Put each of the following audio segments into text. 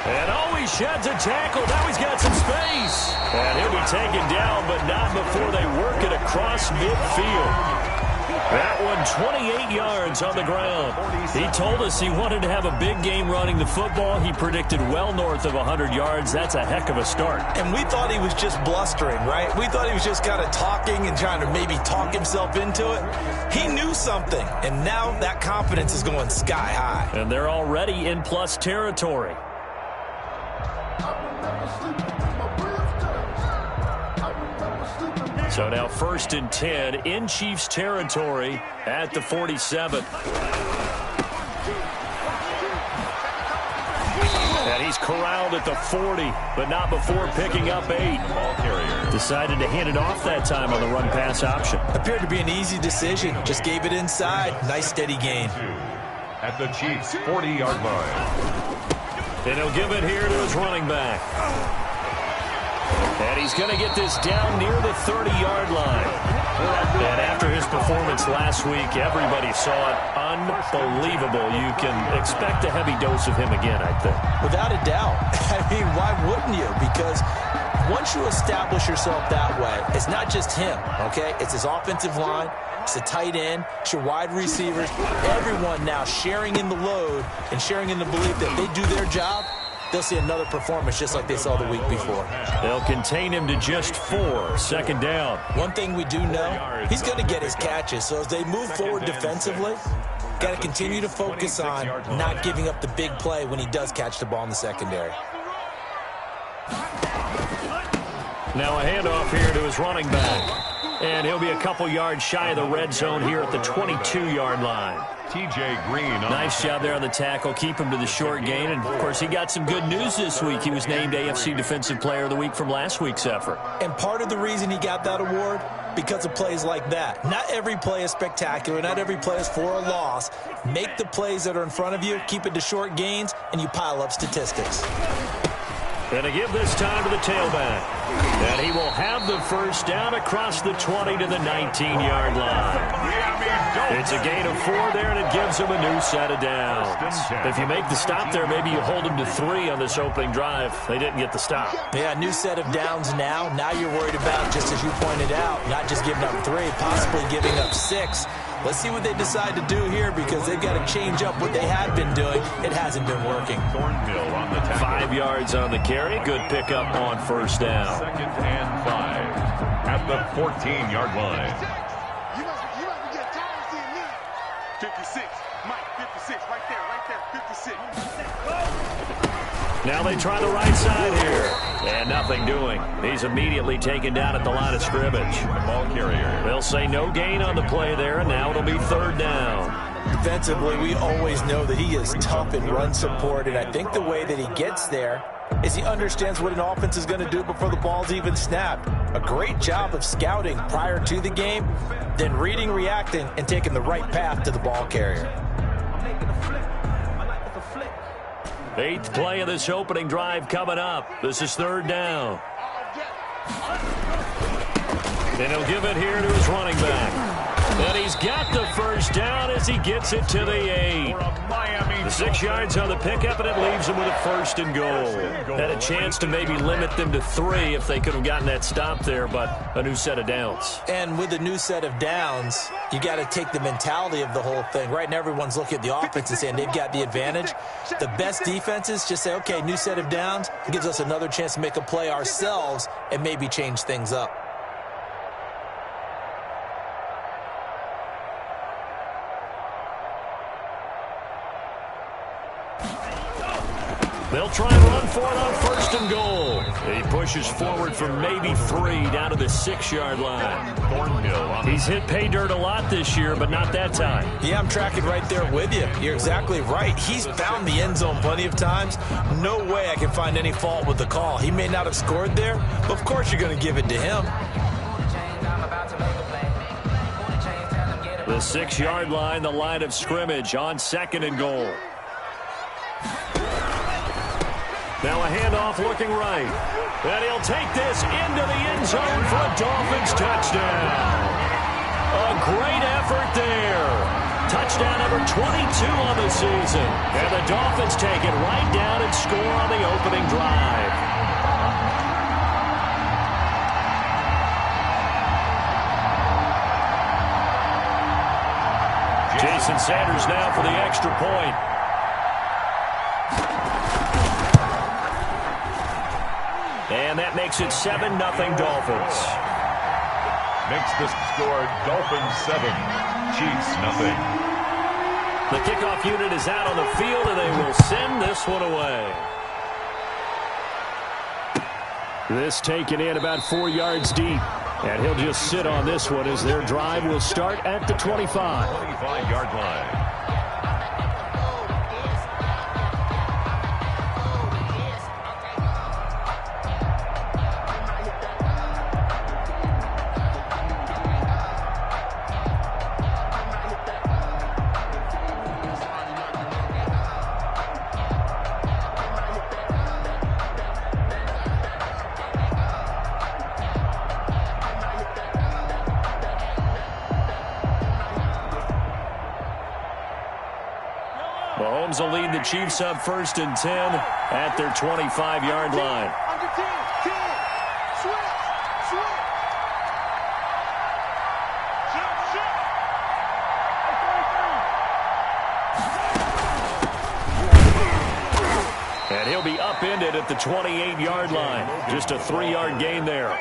And oh, he sheds a tackle. Now he's got some space. And he'll be taken down, but not before they work it across midfield. That one, 28 yards on the ground. He told us he wanted to have a big game running the football. He predicted well north of 100 yards. That's a heck of a start. And we thought he was just blustering, right? We thought he was just kind of talking and trying to maybe talk himself into it. He knew something, and now that confidence is going sky high. And they're already in plus territory. So now 1st and 10 in Chiefs territory at the 47. And he's corralled at the 40, but not before picking up 8. Ball carrier decided to hand it off that time on the run-pass option. Appeared to be an easy decision. Just gave it inside. Nice steady gain. At the Chiefs' 40-yard line. And he'll give it here to his running back. And he's going to get this down near the 30-yard line. And after his performance last week, everybody saw it. Unbelievable. You can expect a heavy dose of him again, I think. Without a doubt. I mean, why wouldn't you? Because once you establish yourself that way, it's not just him, okay? It's his offensive line. It's the tight end. It's your wide receivers. Everyone now sharing in the load and sharing in the belief that they do their job, they'll see another performance just like they saw the week before. They'll contain him to just 4. 2nd down. One thing we do know, he's going to get his catches. So as they move forward defensively, got to continue to focus on not giving up the big play when he does catch the ball in the secondary. Now a handoff here to his running back. And he'll be a couple yards shy of the red zone here at the 22-yard line. T.J. Green. Nice job there on the tackle. Keep him to the short gain. And, of course, he got some good news this week. He was named AFC Defensive Player of the Week from last week's effort. And part of the reason he got that award, because of plays like that. Not every play is spectacular. Not every play is for a loss. Make the plays that are in front of you, keep it to short gains, and you pile up statistics. And to give this time to the tailback. And he will have the first down across the 20 to the 19-yard line. It's a gain of 4 there, and it gives him a new set of downs. If you make the stop there, maybe you hold him to 3 on this opening drive. They didn't get the stop. Yeah, new set of downs now. Now you're worried about, just as you pointed out, not just giving up 3, possibly giving up 6. Let's see what they decide to do here, because they've got to change up what they had been doing. It hasn't been working. 5 yards on the carry. Good pickup on first down. 2nd and 5 at the 14-yard line. You must be getting tired of seeing me. 56, Mike, 56, right there, 56. Now they try the right side here. And nothing doing. He's immediately taken down at the line of scrimmage. Ball carrier. They'll say no gain on the play there, and now it'll be 3rd down. Defensively, we always know that he is tough in run support, and I think the way that he gets there is he understands what an offense is going to do before the ball's even snapped. A great job of scouting prior to the game, then reading, reacting, and taking the right path to the ball carrier. 8th play of this opening drive coming up. This is 3rd down. And he'll give it here to his running back. And he's got the first down as he gets it to the 8. The 6 yards on the pickup, and it leaves him with a 1st and goal. Had a chance to maybe limit them to 3 if they could have gotten that stop there, but a new set of downs. And with a new set of downs, you got to take the mentality of the whole thing. Right now, everyone's looking at the offense and saying they've got the advantage. The best defenses just say, okay, new set of downs. It gives us another chance to make a play ourselves and maybe change things up. They'll try and run for it on 1st and goal. He pushes forward for maybe 3 down to the 6-yard line. He's hit pay dirt a lot this year, but not that time. Yeah, I'm tracking right there with you. You're exactly right. He's found the end zone plenty of times. No way I can find any fault with the call. He may not have scored there, but of course you're going to give it to him. The 6-yard line, the line of scrimmage on 2nd and goal. Now a handoff looking right. And he'll take this into the end zone for a Dolphins touchdown. A great effort there. Touchdown number 22 on the season. And the Dolphins take it right down and score on the opening drive. Jason Sanders now for the extra point. And that makes it 7-0 Dolphins. Makes the score Dolphins 7, Chiefs nothing. The kickoff unit is out on the field, and they will send this one away. This taken in about 4 yards deep. And he'll just sit on this one as their drive will start at the 25. 25-yard line. Mahomes will lead the Chiefs up 1st and 10 at their 25-yard line. Under 10, 10. Switch, switch. And he'll be upended at the 28-yard line. Just a 3-yard gain there.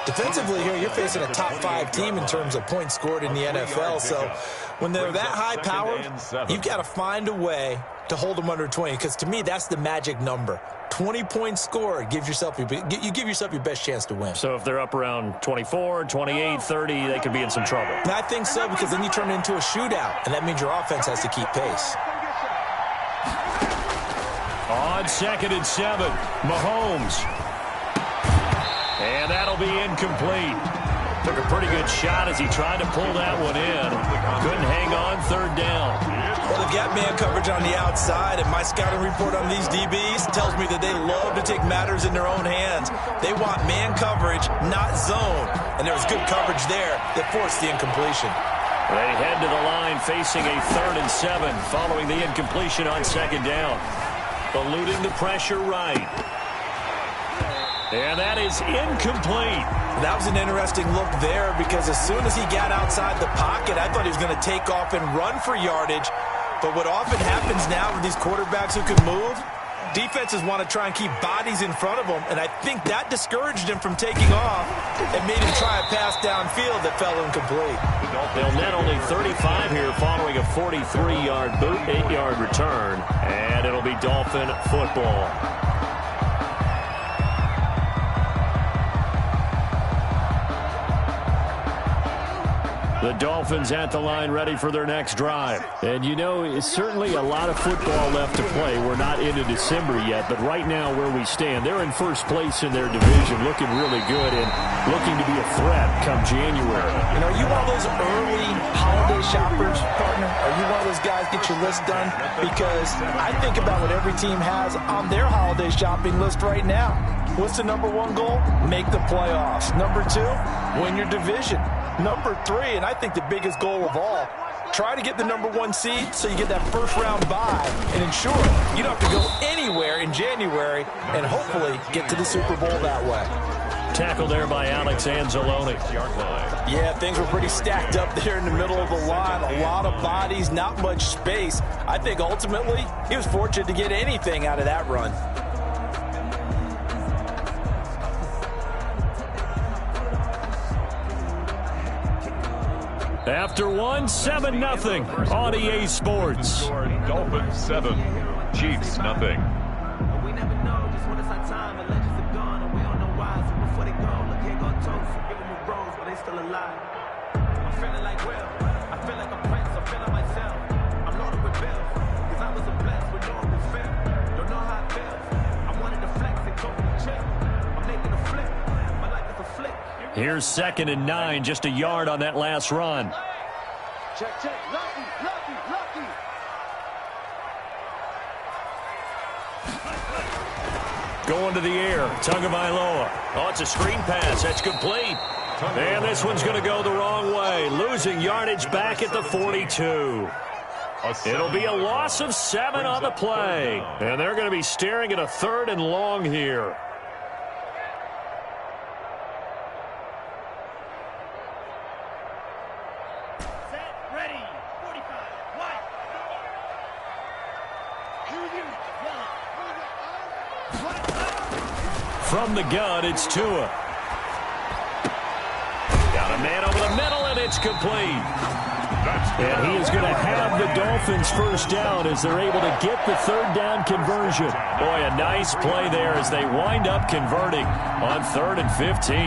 Defensively here, you're facing a top 5 team in terms of points scored in the NFL. So when they're that high powered, you've got to find a way to hold them under 20. Because to me, that's the magic number. 20 points scored, you give yourself your best chance to win. So if they're up around 24, 28, 30, they could be in some trouble. And I think so, because then you turn it into a shootout, and that means your offense has to keep pace. On 2nd and 7, Mahomes. And that'll be incomplete. Took a pretty good shot as he tried to pull that one in. Couldn't hang on 3rd down. Well, they've got man coverage on the outside, and my scouting report on these DBs tells me that they love to take matters in their own hands. They want man coverage, not zone. And there was good coverage there that forced the incompletion. They head to the line facing a 3rd and 7 following the incompletion on 2nd down. Eluding the pressure right. And that is incomplete. That was an interesting look there, because as soon as he got outside the pocket, I thought he was going to take off and run for yardage. But what often happens now with these quarterbacks who can move, defenses want to try and keep bodies in front of them, and I think that discouraged him from taking off and made him try a pass downfield that fell incomplete. They'll net only 35 here following a 43-yard boot, 8-yard return, and it'll be Dolphin football. The Dolphins at the line ready for their next drive. And you know, it's certainly a lot of football left to play. We're not into December yet, but right now where we stand, they're in 1st place in their division, looking really good and looking to be a threat come January. And are you one of those early holiday shoppers, partner? Are you one of those guys get your list done? Because I think about what every team has on their holiday shopping list right now. What's the number 1 goal? Make the playoffs. Number 2, win your division. Number 3, and I think the biggest goal of all, try to get the number 1 seed so you get that 1st round bye and ensure you don't have to go anywhere in January and hopefully get to the Super Bowl that way. Tackle there by Alex Anzalone. Yeah, things were pretty stacked up there in the middle of the line. A lot of bodies, not much space. I think ultimately he was fortunate to get anything out of that run. After 1, 7-0 on EA Sports. Dolphins 7, Chiefs nothing. We never know just when it's our time and legends are gone and we don't know why. So before they go, look here go toast. Give them a rose but they still alive. I'm feeling like Will. I feel like a prince. I'm feeling myself. I'm loaded with bills. Cause I was a blessed with no open film. Don't know how it feels. I wanted to flex and told me to chill. I'm making a flip. My life is a flick. Here's 2nd and 9, just a yard on that last run. Check, check. Lucky, lucky, lucky. Going to the air, Tagovailoa. Oh, it's a screen pass. That's complete. And this one's going to go the wrong way. Losing yardage back at the 42. It'll be a loss of 7 on the play. And they're going to be staring at a 3rd and long here. From the gun, it's Tua. Got a man over the middle, and it's complete. And he is going to have the Dolphins first down as they're able to get the 3rd down conversion. Boy, a nice play there as they wind up converting on 3rd and 15.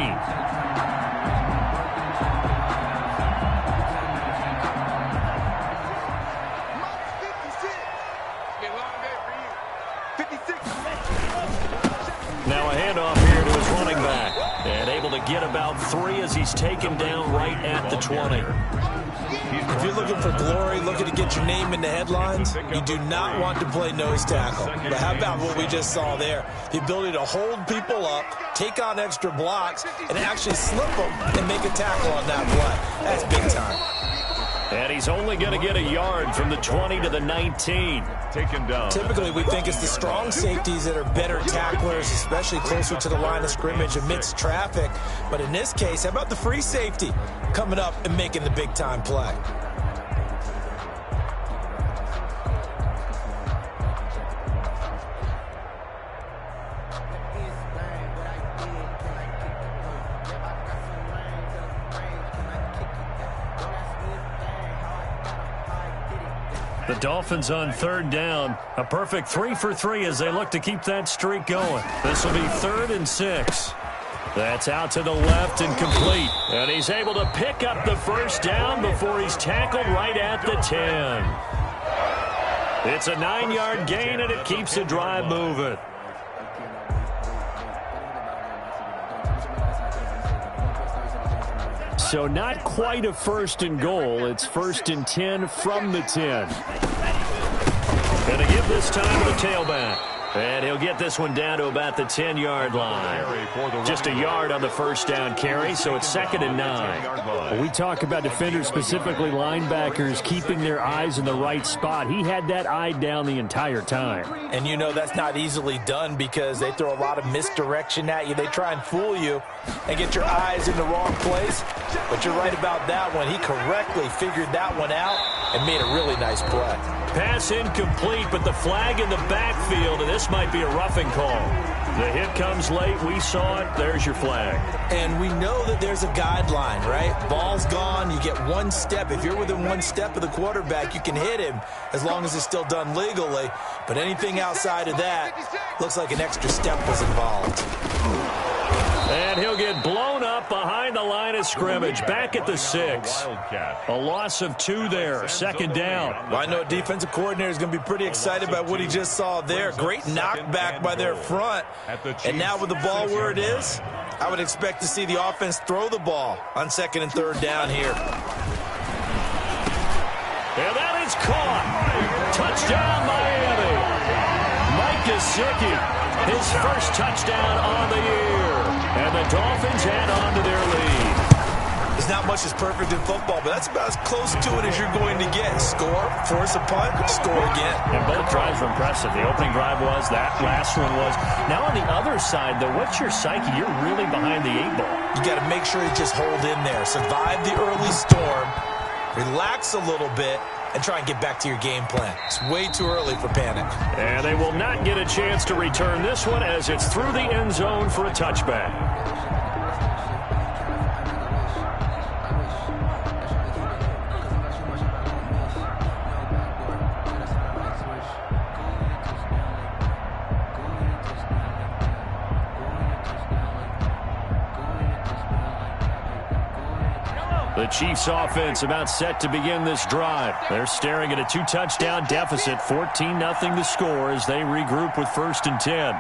Now a handoff here to his running back. And able to get about 3 as he's taken down right at the 20. If you're looking for glory, looking to get your name in the headlines, you do not want to play nose tackle. But how about what we just saw there? The ability to hold people up, take on extra blocks, and actually slip them and make a tackle on that play. That's big time. And he's only going to get a yard from the 20 to the 19. Taken down. Typically, we think it's the strong safeties that are better tacklers, especially closer to the line of scrimmage amidst traffic. But in this case, how about the free safety coming up and making the big-time play? The Dolphins on 3rd down. A perfect 3 for 3 as they look to keep that streak going. This will be 3rd and 6. That's out to the left and complete. And he's able to pick up the first down before he's tackled right at the 10. It's a 9-yard gain, and it keeps the drive moving. So not quite a 1st and goal. It's 1st and 10 from the 10. Going to give this time to the tailback. And he'll get this one down to about the 10-yard line. Just a yard on the first down carry, so it's 2nd and 9. We talk about defenders, specifically linebackers, keeping their eyes in the right spot. He had that eye down the entire time. And you know that's not easily done because they throw a lot of misdirection at you. They try and fool you and get your eyes in the wrong place. But you're right about that one. He correctly figured that one out and made a really nice play. Pass incomplete, but the flag in the backfield, and this might be a roughing call. The hit comes late. We saw it. There's your flag. And we know that there's a guideline, right? Ball's gone. You get 1 step. If you're within 1 step of the quarterback, you can hit him as long as it's still done legally. But anything outside of that looks like an extra step was involved. And he'll get blown up behind the line of scrimmage, back at the 6. A loss of 2 there, 2nd down. Well, I know a defensive coordinator is going to be pretty excited about what he just saw there. Great knockback by their front. And now with the ball where it is, I would expect to see the offense throw the ball on 2nd and 3rd down here. And that is caught. Touchdown, Miami. Mike Gesicki, his first touchdown on the year. And the Dolphins add on to their lead. There's not much that's perfect in football, but that's about as close to it as you're going to get. Score, force a punt, score again. And both drives were impressive. The opening drive was, that last one was. Now on the other side, though, what's your psyche? You're really behind the 8 ball. You got to make sure you just hold in there. Survive the early storm, relax a little bit, and try and get back to your game plan. It's way too early for panic. And they will not get a chance to return this one as it's through the end zone for a touchback. The Chiefs offense about set to begin this drive. They're staring at a 2-touchdown deficit, 14-0 to score as they regroup with 1st and 10.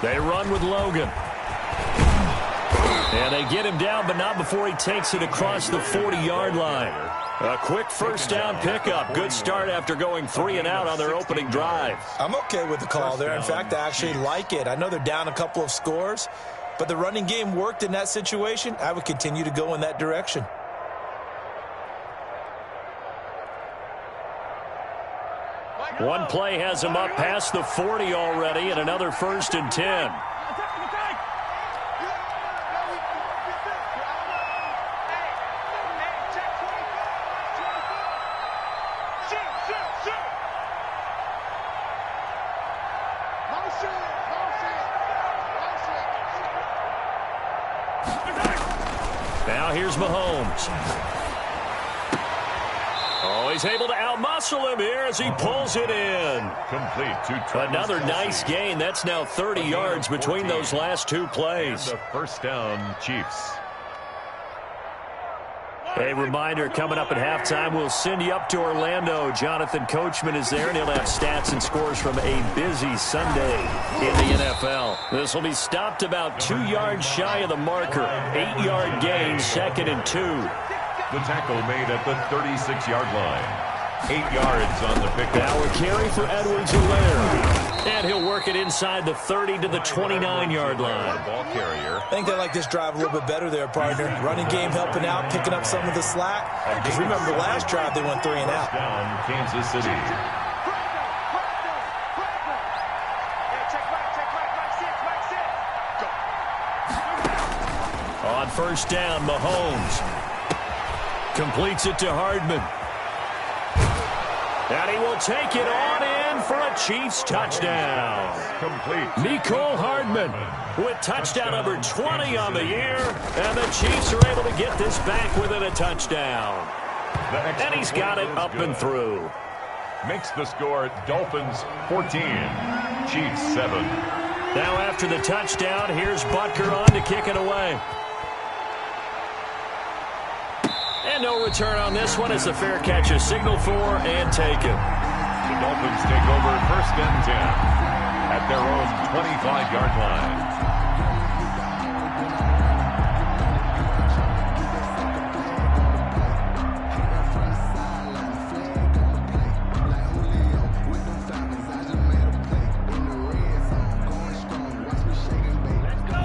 They run with Logan. And they get him down, but not before he takes it across the 40-yard line. A quick first down pickup. Good start after going 3 and out on their opening drive. I'm okay with the call there. In fact, I actually like it. I know they're down a couple of scores, but the running game worked in that situation. I would continue to go in that direction. One play has him up past the 40 already, and another 1st and 10. Now here's Mahomes. Oh, he's able to outmuscle him here as he pulls it in. Complete to Another nice gain. That's now 30 yards between those last 2 plays. The first down, Chiefs. A reminder, coming up at halftime, we'll send you up to Orlando. Jonathan Coachman is there, and he'll have stats and scores from a busy Sunday in the NFL. This will be stopped about 2 yards shy of the marker. 8-yard gain, 2nd and 2. The tackle made at the 36-yard line. 8 yards on the pickup. Now a carry for Edwards-Helaire. And he'll work it inside the 30 to the 29-yard line. Ball carrier. I think they like this drive a little bit better there, partner. Running game helping out, picking up some of the slack. Because remember, last drive they went 3 and out. Down, Kansas City. On 1st down, Mahomes completes it to Hardman. And he will take it on in for a Chiefs touchdown. Complete. Mecole Hardman with touchdown number 20 on the year. And the Chiefs are able to get this back within a touchdown. And he's got it up and through. Makes the score Dolphins 14, Chiefs 7. Now after the touchdown, here's Butker on to kick it away. And no return on this one as the fair catch is signaled for and taken. The Dolphins take over 1st and 10 at their own 25-yard line.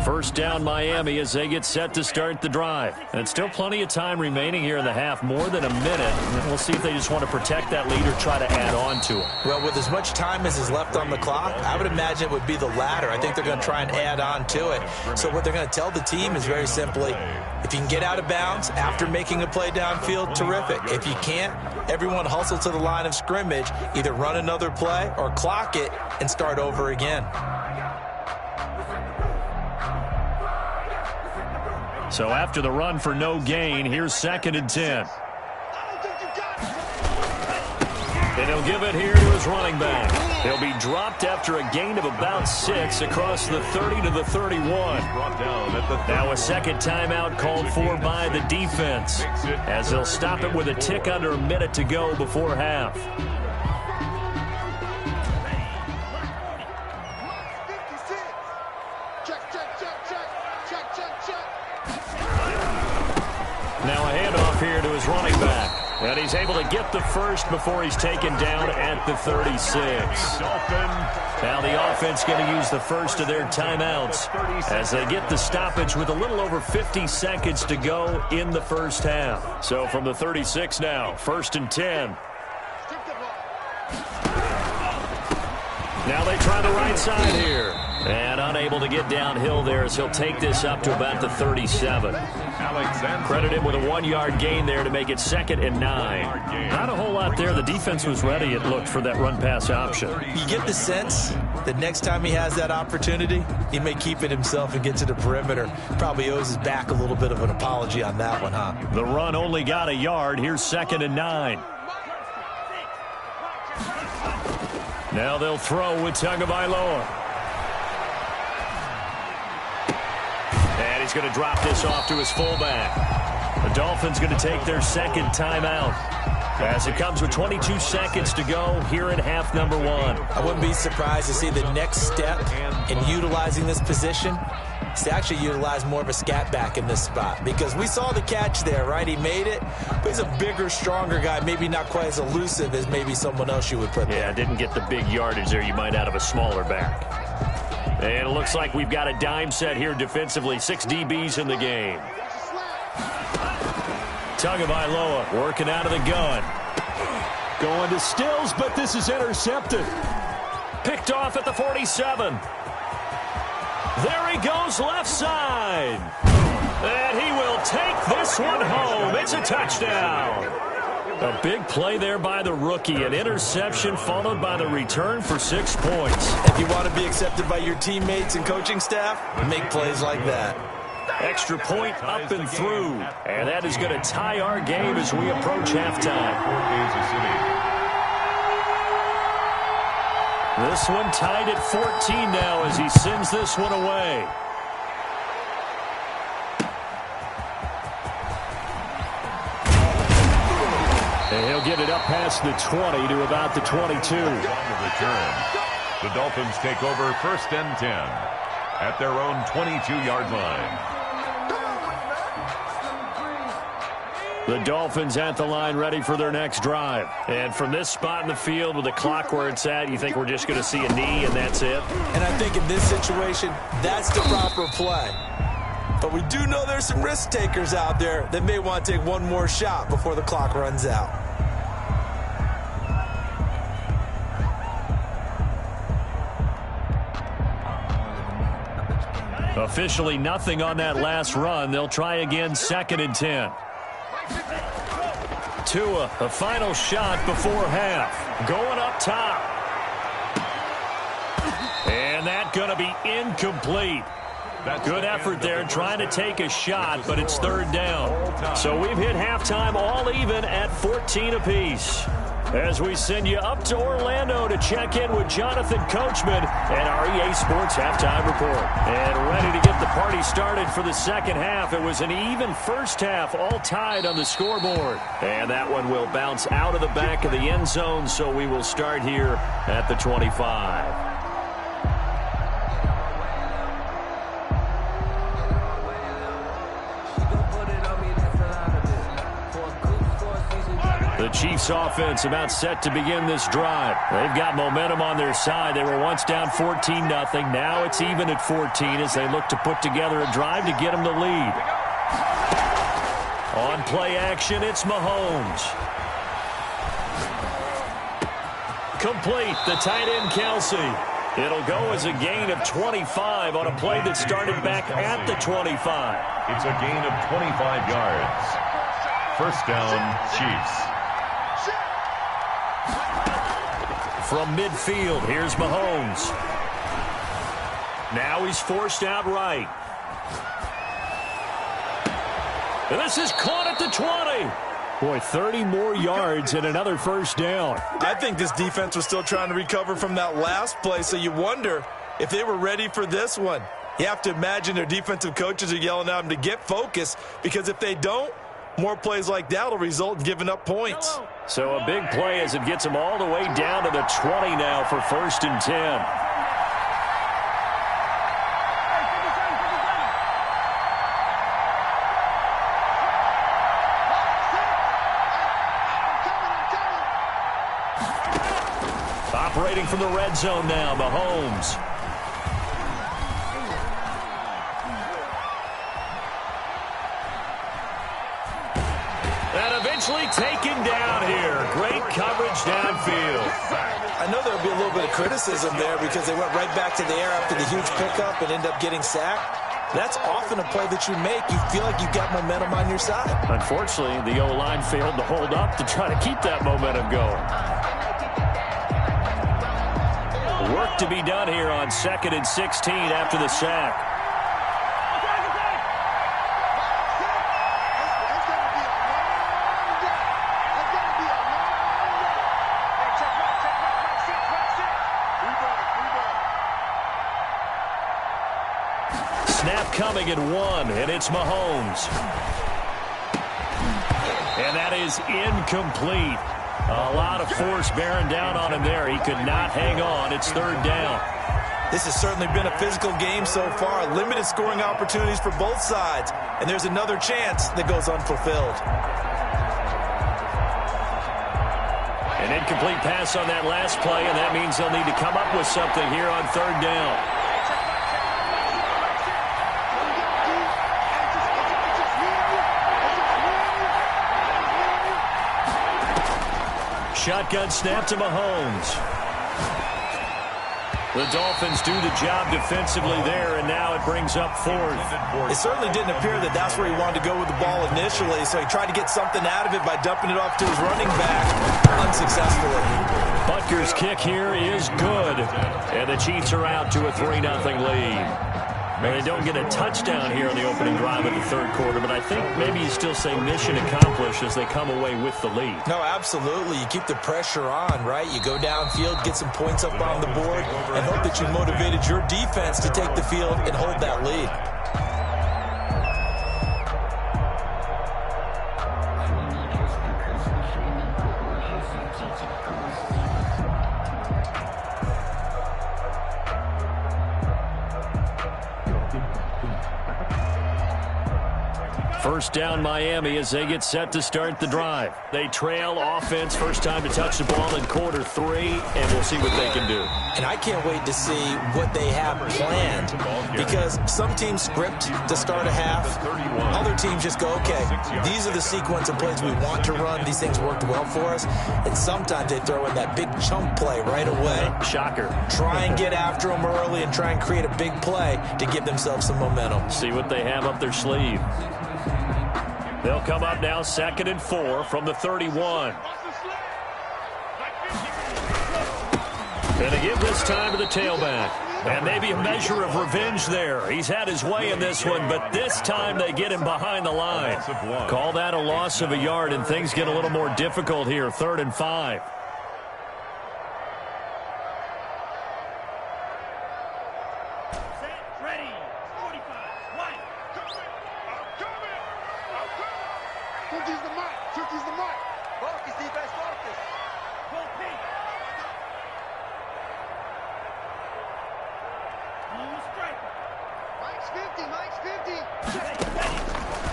First down Miami as they get set to start the drive. And still plenty of time remaining here in the half, more than a minute. And we'll see if they just want to protect that lead or try to add on to it. Well, with as much time as is left on the clock, I would imagine it would be the latter. I think they're going to try and add on to it. So what they're going to tell the team is very simply, if you can get out of bounds after making a play downfield, terrific. If you can't, everyone hustle to the line of scrimmage, either run another play or clock it and start over again. So after the run for no gain, here's 2nd and 10. And he'll give it here to his running back. He'll be dropped after a gain of about 6 across the 30 to the 31. Now a second timeout called for by the defense, as they'll stop it with a tick under a minute to go before half. Now a handoff here to his running back. And he's able to get the first before he's taken down at the 36. Now the offense going to use the first of their timeouts as they get the stoppage with a little over 50 seconds to go in the first half. So from the 36 now, 1st and 10. Now they try the right side here. And unable to get downhill there as he'll take this up to about the 37. Credit him with a 1-yard gain there to make it 2nd and 9. Not a whole lot there. The defense was ready, it looked, for that run-pass option. You get the sense that next time he has that opportunity, he may keep it himself and get to the perimeter. Probably owes his back a little bit of an apology on that one, huh? The run only got a yard. Here's 2nd and 9. Now they'll throw with Tagovailoa. And he's going to drop this off to his fullback. The Dolphins going to take their second timeout as it comes with 22 seconds to go here in half number 1. I wouldn't be surprised to see the next step in utilizing this position is to actually utilize more of a scat back in this spot, because we saw the catch there, right? He made it, but he's a bigger, stronger guy, maybe not quite as elusive as maybe someone else you would put there. Yeah, didn't get the big yardage there you might out of a smaller back. And it looks like we've got a dime set here defensively. 6 DBs in the game. Tagovailoa working out of the gun. Going to Stills, but this is intercepted. Picked off at the 47. There he goes left side. And he will take this one home. It's a touchdown. A big play there by the rookie. An interception followed by the return for 6 points. If you want to be accepted by your teammates and coaching staff, make plays like that. Extra point up and through. And that is going to tie our game as we approach halftime. This one tied at 14 now as he sends this one away. And he'll get it up past the 20 to about the 22. The Dolphins take over 1st and 10 at their own 22-yard line. The Dolphins at the line ready for their next drive. And from this spot in the field with the clock where it's at, you think we're just going to see a knee and that's it? And I think in this situation, that's the proper play. But we do know there's some risk takers out there that may want to take one more shot before the clock runs out. Officially nothing on that last run. They'll try again 2nd and 10. Tua, a final shot before half. Going up top. And that going to be incomplete. Good effort there trying to take a shot, but it's 3rd down. So we've hit halftime all even at 14 apiece. As we send you up to Orlando to check in with Jonathan Coachman and our EA Sports Halftime Report. And ready to get the party started for the second half. It was an even first half, all tied on the scoreboard. And that one will bounce out of the back of the end zone, so we will start here at the 25. The Chiefs offense about set to begin this drive. They've got momentum on their side. They were once down 14-0. Now it's even at 14 as they look to put together a drive to get them the lead. On play action, it's Mahomes. Complete, the tight end Kelsey. It'll go as a gain of 25 on a play that started back at the 25. It's a gain of 25 yards. 1st down, Chiefs. From midfield, here's Mahomes. Now he's forced out right. And this is caught at the 20. Boy, 30 more yards and another 1st down. I think this defense was still trying to recover from that last play, so you wonder if they were ready for this one. You have to imagine their defensive coaches are yelling at them to get focused, because if they don't, more plays like that will result in giving up points. So a big play as it gets them all the way down to the 20 now for 1st and 10. Operating from the red zone now, Mahomes. And eventually taken down here. Great coverage downfield. I know there'll be a little bit of criticism there because they went right back to the air after the huge pickup and end up getting sacked. That's often a play that you make. You feel like you've got momentum on your side. Unfortunately, the O-line failed to hold up to try to keep that momentum going. Work to be done here on 2nd and 16 after the sack. Snap coming at 1, and it's Mahomes. And that is incomplete. A lot of force bearing down on him there. He could not hang on. It's 3rd down. This has certainly been a physical game so far. Limited scoring opportunities for both sides. And there's another chance that goes unfulfilled. An incomplete pass on that last play, and that means they'll need to come up with something here on 3rd down. shotgun snap to Mahomes. The Dolphins do the job defensively there, and now it brings up fourth. It certainly didn't appear that that's where he wanted to go with the ball initially, so he tried to get something out of it by dumping it off to his running back unsuccessfully. Butker's kick here is good, and the Chiefs are out to a 3-0 lead. And they don't get a touchdown here on the opening drive of the third quarter, but I think maybe you still say mission accomplished as they come away with the lead. No, absolutely. You keep the pressure on, right? You go downfield, get some points up on the board, and hope that you motivated your defense to take the field and hold that lead. First down Miami as they get set to start the drive. They trail offense, first time to touch the ball in quarter 3, and we'll see what they can do. And I can't wait to see what they have planned, because some teams script to start a half. Other teams just go, okay, these are the sequence of plays we want to run. These things worked well for us. And sometimes they throw in that big chunk play right away. Shocker. Try and get after them early and try and create a big play to give themselves some momentum. See what they have up their sleeve. They'll come up now 2nd and 4 from the 31. And they give this time to the tailback. And maybe a measure of revenge there. He's had his way in this one, but this time they get him behind the line. Call that a loss of a yard, and things get a little more difficult here. 3rd and 5.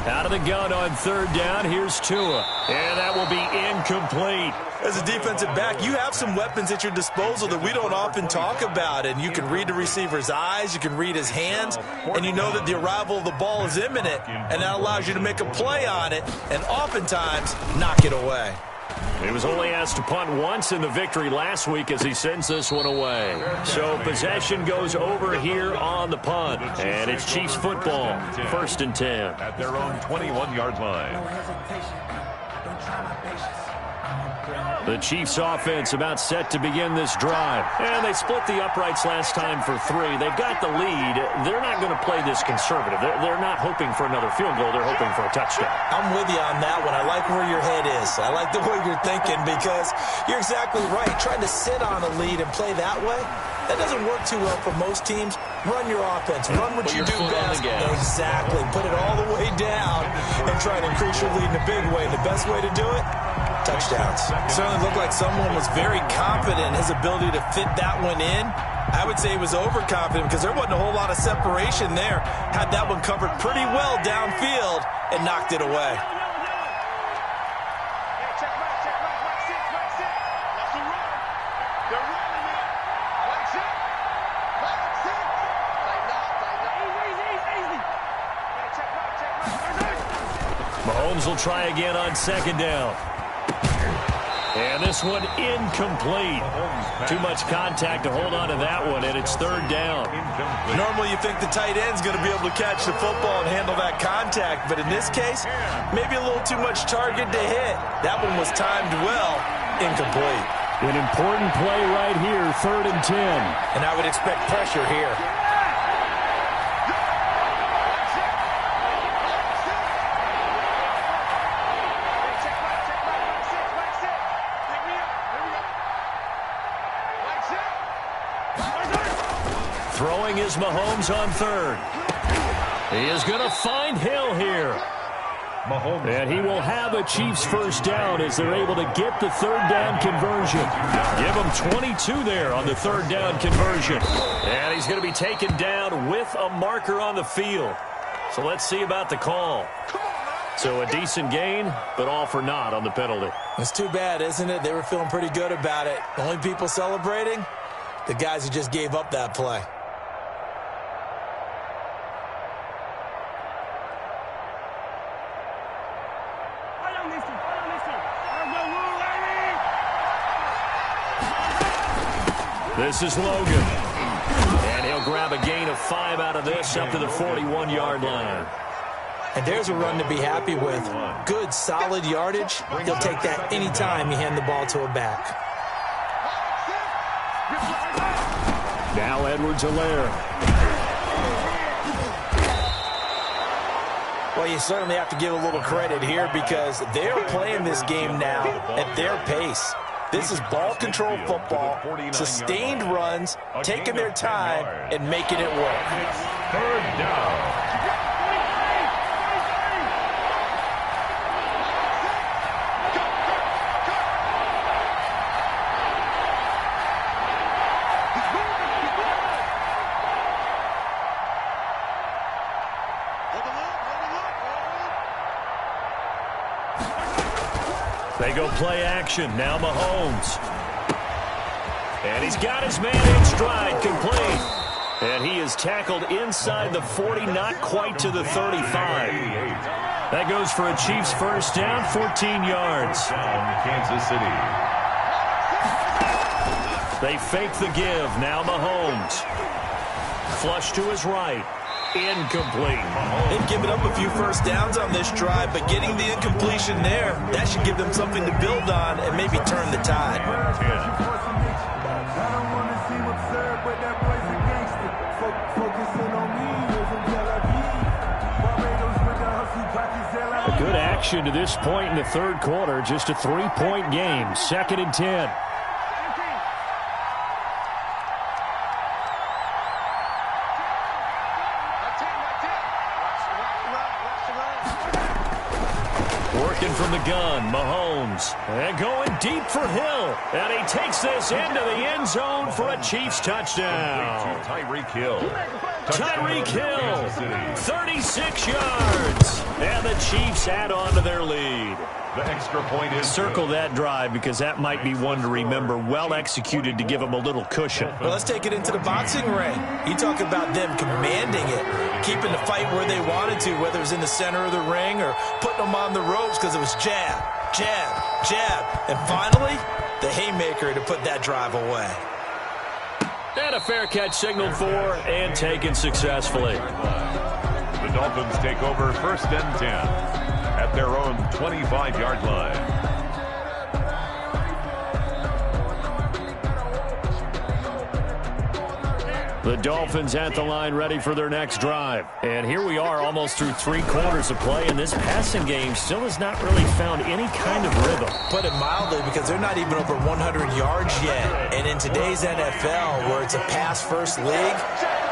Out of the gun on 3rd down. Here's Tua. And that will be incomplete. As a defensive back, you have some weapons at your disposal that we don't often talk about. And you can read the receiver's eyes, you can read his hands, and you know that the arrival of the ball is imminent. And that allows you to make a play on it and oftentimes knock it away. He was only asked to punt once in the victory last week as he sends this one away. So possession goes over here on the punt. And it's Chiefs football. 1st and 10. At their own 21-yard line. The Chiefs offense about set to begin this drive. And they split the uprights last time for 3. They've got the lead. They're not going to play this conservative. They're not hoping for another field goal. They're hoping for a touchdown. I'm with you on that one. I like where your head is. I like the way you're thinking, because you're exactly right. Trying to sit on a lead and play that way, that doesn't work too well for most teams. Run your offense. Run what you do best. Exactly. Put it all the way down and try to increase your lead in a big way. The best way to do it? Touchdowns. Certainly looked like someone was very confident in his ability to fit that one in. I would say he was overconfident because there wasn't a whole lot of separation there. Had that one covered pretty well downfield and knocked it away. Mahomes will try again on 2nd down. And this one incomplete. Too much contact to hold on to that one, and it's 3rd down. Normally you think the tight end's going to be able to catch the football and handle that contact, but in this case, maybe a little too much target to hit. That one was timed well, incomplete. An important play right here, 3rd and 10. And I would expect pressure here. Throwing is Mahomes on 3rd. He is going to find Hill here. Mahomes. And he will have a Chiefs first down as they're able to get the 3rd down conversion. Give him 22 there on the 3rd down conversion. And he's going to be taken down with a marker on the field. So let's see about the call. So a decent gain, but all for naught on the penalty. It's too bad, isn't it? They were feeling pretty good about it. The only people celebrating, the guys who just gave up that play. This is Logan. And he'll grab a gain of 5 out of this up to the 41-yard line. And there's a run to be happy with. Good, solid yardage. He'll take that anytime you hand the ball to a back. Now Edwards-Helaire. Well, you certainly have to give a little credit here because they're playing this game now at their pace. This is ball control football, sustained runs, taking their time, and making it work. Third down. They go play action. Now Mahomes. And he's got his man in stride, complete. And he is tackled inside the 40, not quite to the 35. That goes for a Chiefs first down, 14 yards. Kansas City. They fake the give. Now Mahomes. Flush to his right. Incomplete. They've given up a few first downs on this drive, but getting the incompletion there, that should give them something to build on and maybe turn the tide. A good action to this point in the third quarter. Just a 3-point game. 2nd and 10. Working from the gun, Mahomes. And going deep for Hill. And he takes this into the end zone for a Chiefs touchdown. Tyreek Hill. Tyreek Hill, 36 yards. And the Chiefs add on to their lead. The extra point is Circle that drive because that might be one to remember. Well executed to give them a little cushion. Well, let's take it into the boxing ring. You talk about them commanding it, keeping the fight where they wanted to, whether it was in the center of the ring or putting them on the ropes because it was jab, jab, jab. And finally, the haymaker to put that drive away. And a fair catch signaled for and taken successfully. The Dolphins take over 1st and 10 at their own 25-yard line. The Dolphins at the line ready for their next drive. And here we are almost through 3 quarters of play, and this passing game still has not really found any kind of rhythm. Put it mildly, because they're not even over 100 yards yet. And in today's NFL, where it's a pass-first league,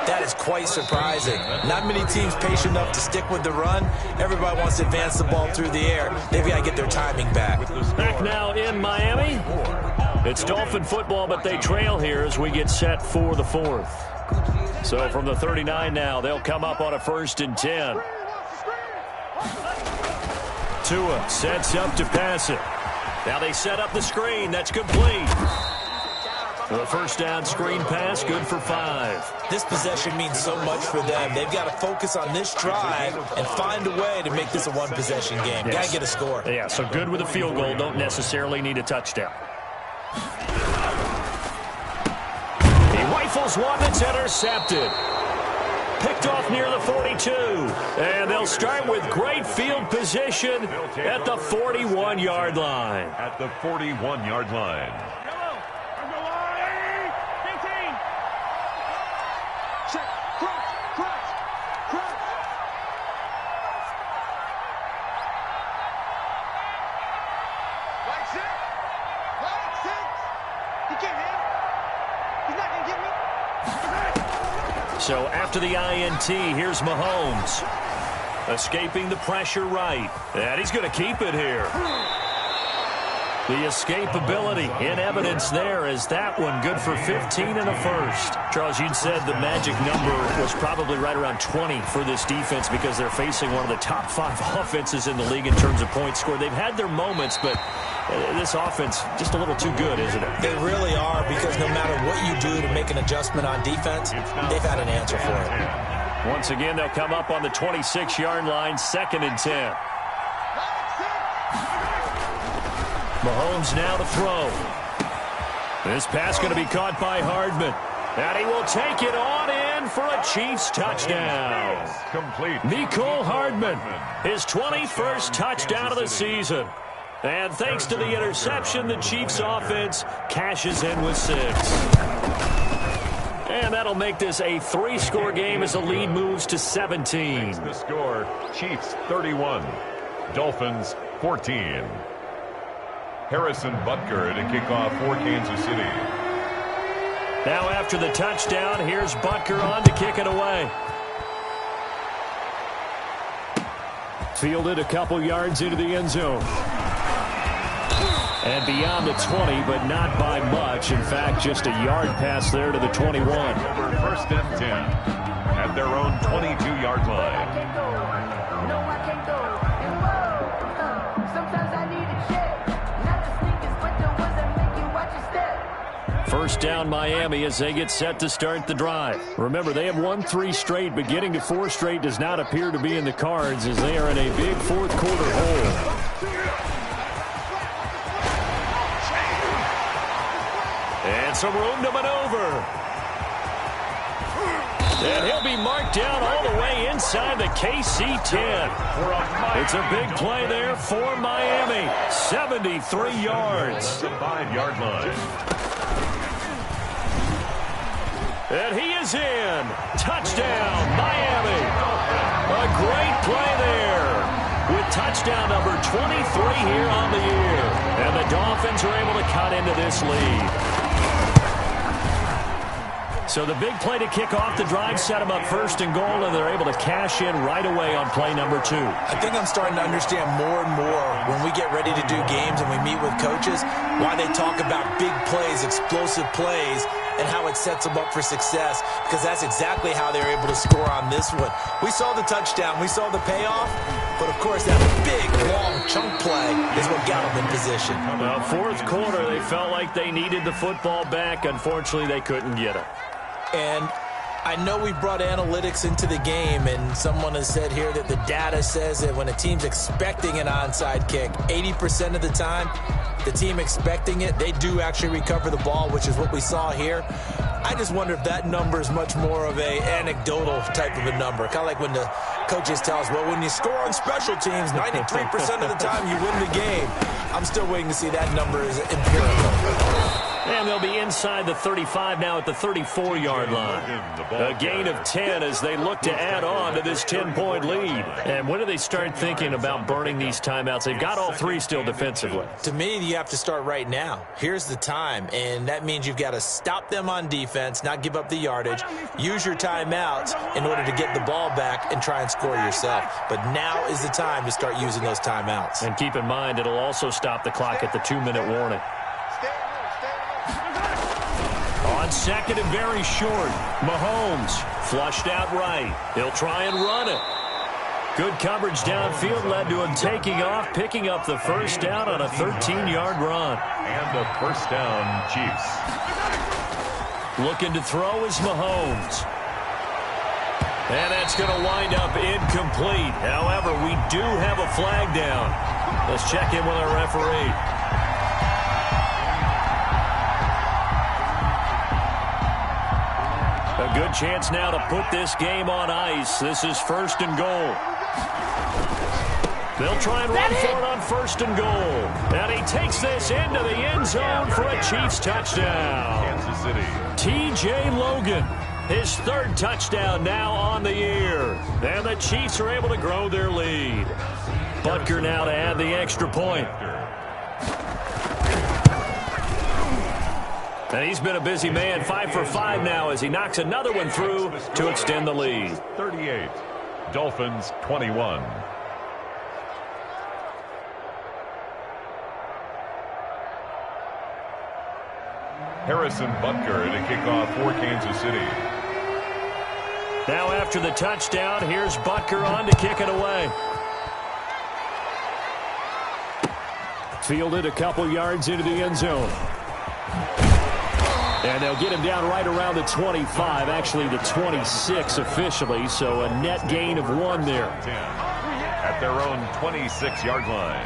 that is quite surprising. Not many teams patient enough to stick with the run. Everybody wants to advance the ball through the air. They've got to get their timing back. Back now in Miami. It's Dolphin football, but they trail here as we get set for the 4th. So from the 39 now, they'll come up on a 1st and 10. Tua sets up to pass it. Now they set up the screen. That's complete. The first down screen pass, good for 5. This possession means so much for them. They've got to focus on this drive and find a way to make this a one-possession game. Yes. Got to get a score. Yeah, so good with a field goal. Don't necessarily need a touchdown. He rifles one that's intercepted. Picked off near the 42. And they'll start with great field position at the 41-yard line. At the 41-yard line. So after the INT, here's Mahomes. Escaping the pressure right. And he's going to keep it here. The escapability in evidence there as that one good for 15 and a first. Charles, you'd said the magic number was probably right around 20 for this defense because they're facing one of the top 5 offenses in the league in terms of points scored. They've had their moments, but this offense just a little too good, isn't it? They really are, because no matter what you do to make an adjustment on defense, they've had an answer for it. Once again, they'll come up on the 26-yard line, 2nd and 10. Mahomes now to throw. This pass going to be caught by Hardman. And he will take it on in for a Chiefs touchdown. Complete. Mecole Hardman, his 21st touchdown of the season. And thanks to the interception, the Chiefs offense cashes in with 6. And that'll make this a 3-score game as the lead moves to 17. The score, Chiefs 31, Dolphins 14. Harrison Butker to kick off for Kansas City. Now after the touchdown, here's Butker on to kick it away. Fielded a couple yards into the end zone. And beyond the 20, but not by much. In fact, just a yard pass there to the 21. Over first and 10 at their own 22-yard line. First down Miami as they get set to start the drive. Remember, they have won 3 straight, but getting to 4 straight does not appear to be in the cards as they are in a big fourth quarter hole. And some room to maneuver. And he'll be marked down all the way inside the KC 10. It's a big play there for Miami. 73 yards. The 5-yard line. And he is in. Touchdown, Miami. A great play there. With touchdown number 23 here on the year. And the Dolphins are able to cut into this lead. So the big play to kick off the drive set them up first and goal, and they're able to cash in right away on play number 2. I think I'm starting to understand more and more when we get ready to do games and we meet with coaches why they talk about big plays, explosive plays, and how it sets them up for success, because that's exactly how they're able to score on this one. We saw the touchdown. We saw the payoff. But, of course, that big, long chunk play is what got them in position. Well, fourth quarter, they felt like they needed the football back. Unfortunately, they couldn't get it. And I know we brought analytics into the game, and someone has said here that the data says that when a team's expecting an onside kick, 80% of the time, the team expecting it, they do actually recover the ball, which is what we saw here. I just wonder if that number is much more of a anecdotal type of a number. Kind of like when the coaches tell us, well, when you score on special teams, 93% of the time you win the game. I'm still waiting to see that number is empirical. And they'll be inside the 35 now at the 34-yard line. A gain of 10 as they look to add on to this 10-point lead. And when do they start thinking about burning these timeouts? They've got all 3 still defensively. To me, you have to start right now. Here's the time, and that means you've got to stop them on defense, not give up the yardage, use your timeouts in order to get the ball back and try and score yourself. But now is the time to start using those timeouts. And keep in mind, it'll also stop the clock at the 2-minute warning. On second and very short, Mahomes flushed out right. He'll try and run it. Good coverage downfield led to him taking off, picking up the first down on a 13-yard run. And a first down, Chiefs. Looking to throw is Mahomes. And that's going to wind up incomplete. However, we do have a flag down. Let's check in with our referee. A good chance now to put this game on ice. This is first and goal. They'll try and run for it on first and goal. And he takes this into the end zone for a Chiefs touchdown. Kansas City. T.J. Logan, his 3rd touchdown now on the year. And the Chiefs are able to grow their lead. Butker now to add the extra point. And he's been a busy man, 5 for 5 now as he knocks another one through to extend the lead. 38, Dolphins 21. Harrison Butker to kick off for Kansas City. Now after the touchdown, here's Butker on to kick it away. Fielded a couple yards into the end zone. And they'll get him down right around the 25, actually the 26 officially, so a net gain of 1 there. 10 at their own 26-yard line.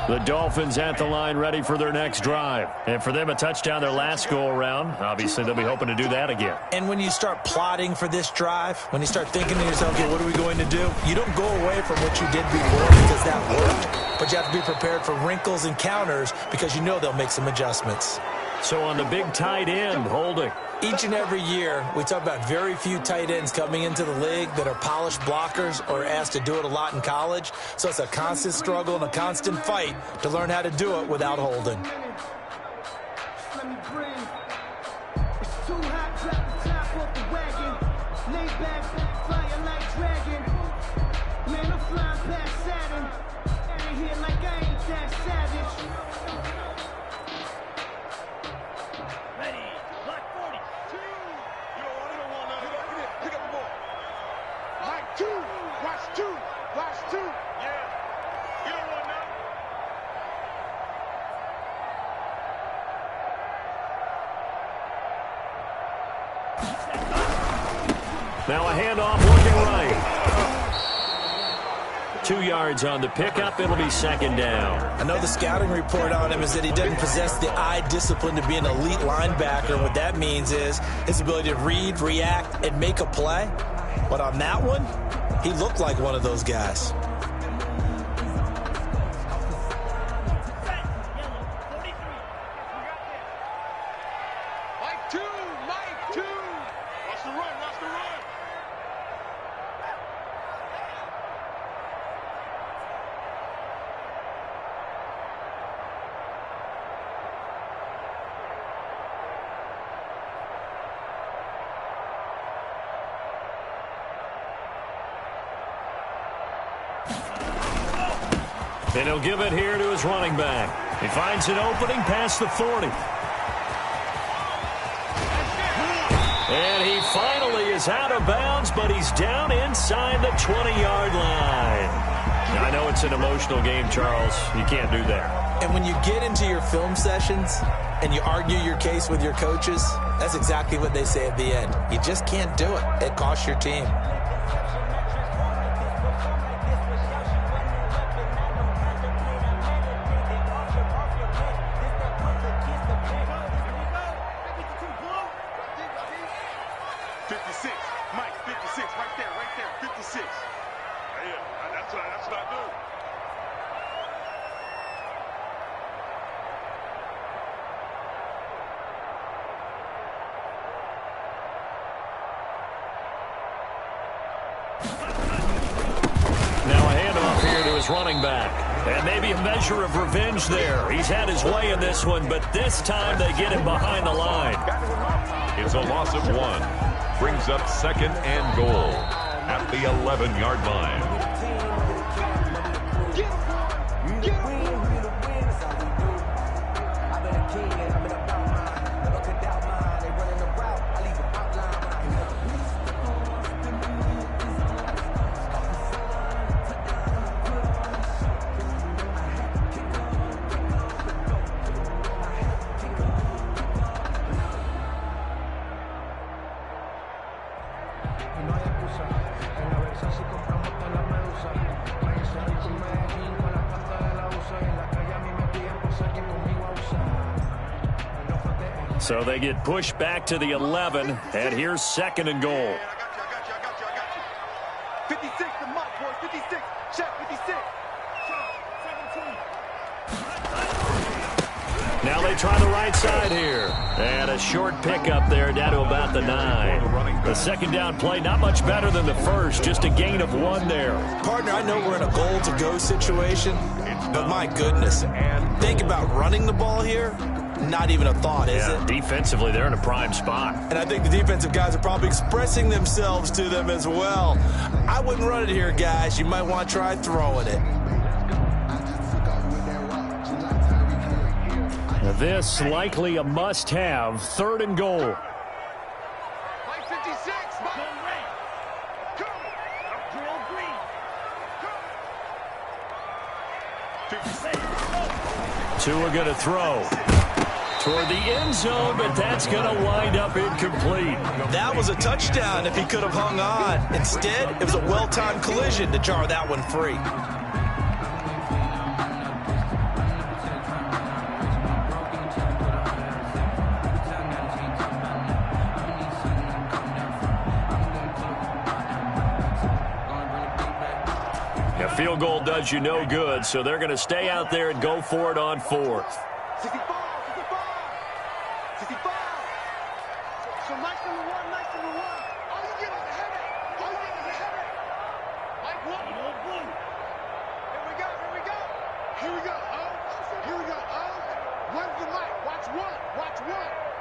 The Dolphins at the line ready for their next drive. And for them, a touchdown their last go-around. Obviously, they'll be hoping to do that again. And when you start plotting for this drive, when you start thinking to yourself, okay, what are we going to do? You don't go away from what you did before because that worked. But you have to be prepared for wrinkles and counters because you know they'll make some adjustments. So on the big tight end, holding. Each and every year, we talk about very few tight ends coming into the league that are polished blockers or asked to do it a lot in college. So it's a constant struggle and a constant fight to learn how to do it without holding. Let me breathe. It's too hot, drop the top off the wagon. Lay back, flying like dragon. Man, I'm flying past Saturn. Out of here like I ain't that savage. Ready, Block 40. You don't want none. Pick up the ball. Mike, two. Watch two. Watch two. Yeah. You don't want none. Now a handoff looking right. 2 yards on the pickup. It'll be second down. I know the scouting report on him is that he doesn't possess the eye discipline to be an elite linebacker. And what that means is his ability to read, react, and make a play. But on that one, he looked like one of those guys. Mike, two. Mike, two. Watch the run. Watch the run. And he'll give it here to his running back. He finds an opening past the 40. And he finally is out of bounds, but he's down inside the 20-yard line. Now, I know it's an emotional game, Charles. You can't do that. And when you get into your film sessions and you argue your case with your coaches, that's exactly what they say at the end. You just can't do it. It costs your team. Mike, 56, right there, 56. Yeah, that's what I do. Now a handoff here to his running back. And maybe a measure of revenge there. He's had his way in this one, but this time they get him behind the line. It's a loss of 1. Brings up second and goal at the 11-yard line. So they get pushed back to the 11, and here's second and goal. I got you. 56, the mark, boys. 56. Check, 56. Now they try the right side here. And a short pickup there down to about the 9. The second down play, not much better than the first, just a gain of 1 there. Partner, I know we're in a goal-to-go situation, but my goodness, think about running the ball here. Not even a thought, is it? Defensively, they're in a prime spot. And I think the defensive guys are probably expressing themselves to them as well. I wouldn't run it here, guys. You might want to try throwing it. Now this likely a must-have, third and goal. Mike, 56. Tua going to throw toward the end zone, but that's going to wind up incomplete. That was a touchdown if he could have hung on. Instead, it was a well-timed collision to jar that one free. field goal does you no good, so they're going to stay out there and go for it on fourth. 65. So nice number one. All you get is a headache. Mike, what? Here we go. Where's the mic? Watch one.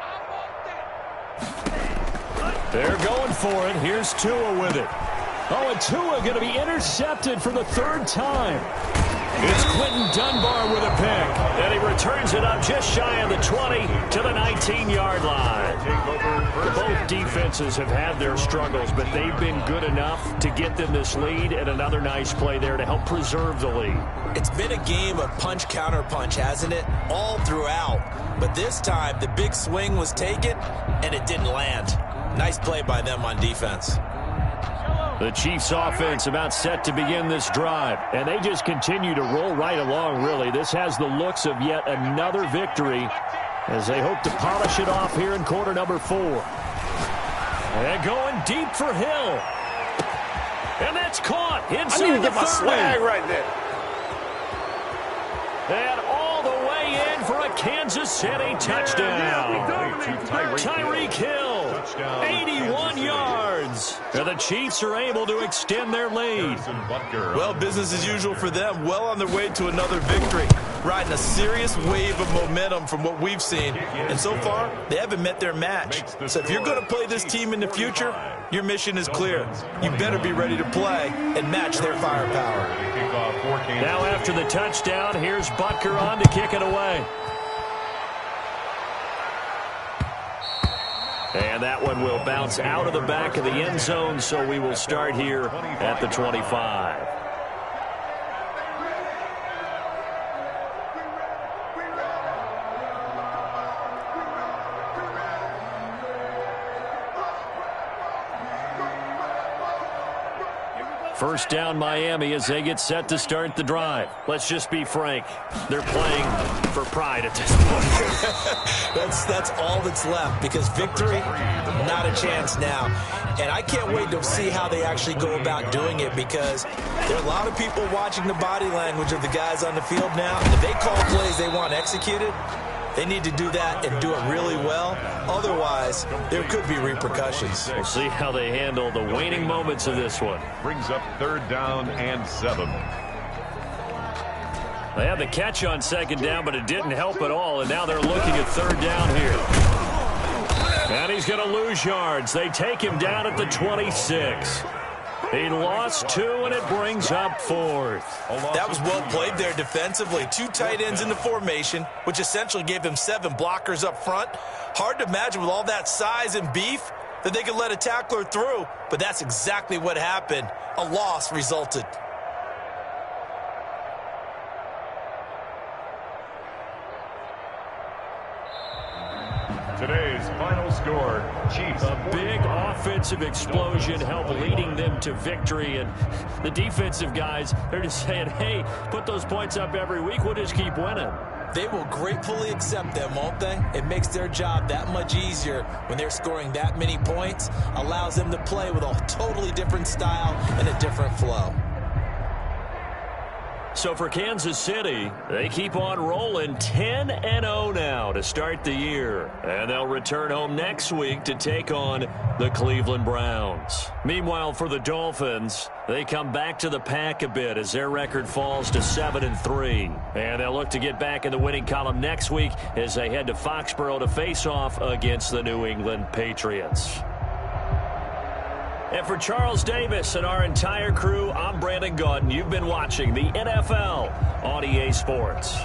I want that. They're going for it. Here's Tua with it. Oh, and Tua going to be intercepted for the third time. It's Quentin Dunbar with a pick. And he returns it up just shy of the 20 to the 19-yard line. Both defenses have had their struggles, but they've been good enough to get them this lead, and another nice play there to help preserve the lead. It's been a game of punch-counter-punch, hasn't it? All throughout. But this time, the big swing was taken, and it didn't land. Nice play by them on defense. The Chiefs' offense about set to begin this drive, and they just continue to roll right along, really. This has the looks of yet another victory as they hope to polish it off here in quarter number 4. And going deep for Hill. And that's caught inside I need to the get my 30. swag right there. And all the way in for a Kansas City touchdown. Tyreek Hill, 81 yards. And the Chiefs are able to extend their lead. Well, business as usual for them. Well on their way to another victory. Riding a serious wave of momentum from what we've seen. And so far, they haven't met their match. So if you're going to play this team in the future, your mission is clear. You better be ready to play and match their firepower. Now after the touchdown, here's Butker on to kick it away. And that one will bounce out of the back of the end zone, so we will start here at the 25. First down, Miami, as they get set to start the drive. Let's just be frank. They're playing for pride at this point. That's all that's left, because victory, not a chance now. And I can't wait to see how they actually go about doing it, because there are a lot of people watching the body language of the guys on the field now. If they call plays they want executed, they need to do that and do it really well. Otherwise, there could be repercussions. We'll see how they handle the waning moments of this one. Brings up 3rd down and 7. They had the catch on 2nd down, but it didn't help at all, and now they're looking at 3rd down here. And he's going to lose yards. They take him down at the 26. He lost 2, and it brings up 4th. That was well played there defensively. 2 tight ends in the formation, which essentially gave him 7 blockers up front. Hard to imagine with all that size and beef that they could let a tackler through, but that's exactly what happened. A loss resulted. Today's final score, Chiefs. A big offensive explosion helped leading them to victory, and the defensive guys, they're just saying, hey, put those points up every week, we'll just keep winning. They will gratefully accept them, won't they? It makes their job that much easier when they're scoring that many points, allows them to play with a totally different style and a different flow. So for Kansas City, they keep on rolling 10-0 now to start the year. And they'll return home next week to take on the Cleveland Browns. Meanwhile, for the Dolphins, they come back to the pack a bit as their record falls to 7-3. And they'll look to get back in the winning column next week as they head to Foxborough to face off against the New England Patriots. And for Charles Davis and our entire crew, I'm Brandon Gaudin. You've been watching the NFL on EA Sports.